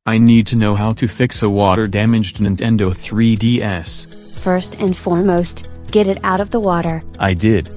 I need to know how to fix a water-damaged Nintendo 3DS. First and foremost, get it out of the water. I did.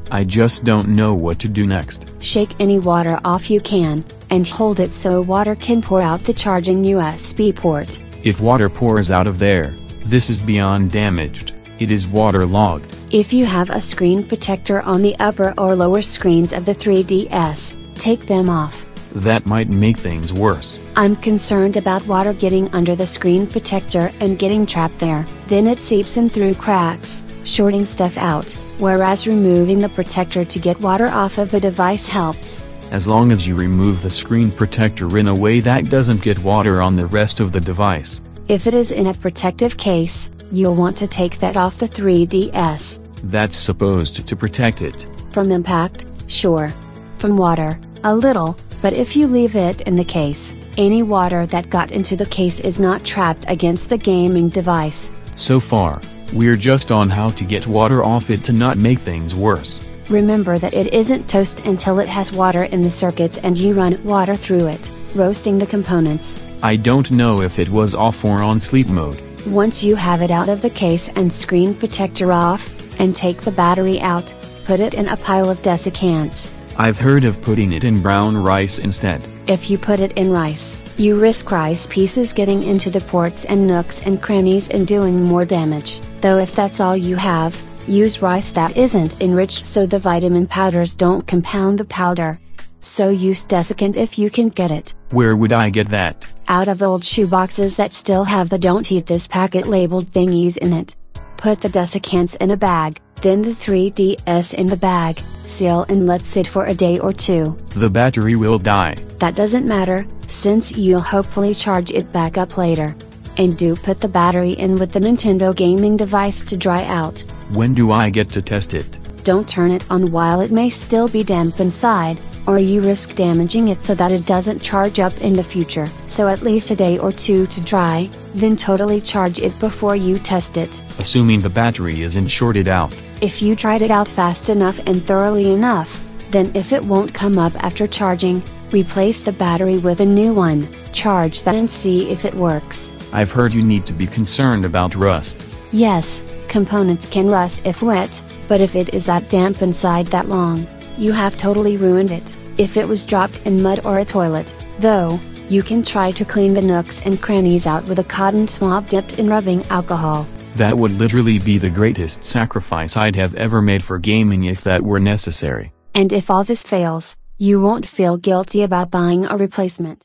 I just don't know what to do next. Shake any water off you can, and hold it so water can pour out the charging USB port. If water pours out of there, this is beyond damaged. It is waterlogged. If you have a screen protector on the upper or lower screens of the 3DS, take them off. That might make things worse. I'm concerned about water getting under the screen protector and getting trapped there. Then it seeps in through cracks, shorting stuff out, whereas removing the protector to get water off of the device helps. As long as you remove the screen protector in a way that doesn't get water on the rest of the device. If it is in a protective case, you'll want to take that off the 3DS. That's supposed to protect it. From impact, sure. From water, a little, but if you leave it in the case, any water that got into the case is not trapped against the gaming device. So far, we're just on how to get water off it to not make things worse. Remember that it isn't toast until it has water in the circuits and you run water through it, roasting the components. I don't know if it was off or on sleep mode. Once you have it out of the case and screen protector off, and take the battery out, put it in a pile of desiccants. I've heard of putting it in brown rice instead. If you put it in rice, you risk rice pieces getting into the ports and nooks and crannies and doing more damage. Though if that's all you have, use rice that isn't enriched so the vitamin powders don't compound the powder. So use desiccant if you can get it. Where would I get that? Out of old shoeboxes that still have the "Don't Eat This" packet labeled thingies in it. Put the desiccants in a bag, then the 3DS in the bag, seal and let sit for a day or two. The battery will die. That doesn't matter, since you'll hopefully charge it back up later. And do put the battery in with the Nintendo gaming device to dry out. When do I get to test it? Don't turn it on while it may still be damp inside, or you risk damaging it so that it doesn't charge up in the future. So at least a day or two to dry, then totally charge it before you test it. Assuming the battery isn't shorted out. If you tried it out fast enough and thoroughly enough, then if it won't come up after charging, replace the battery with a new one, charge that and see if it works. I've heard you need to be concerned about rust. Yes, components can rust if wet, but if it is that damp inside that long, you have totally ruined it. If it was dropped in mud or a toilet, though, you can try to clean the nooks and crannies out with a cotton swab dipped in rubbing alcohol. That would literally be the greatest sacrifice I'd have ever made for gaming if that were necessary. And if all this fails, you won't feel guilty about buying a replacement.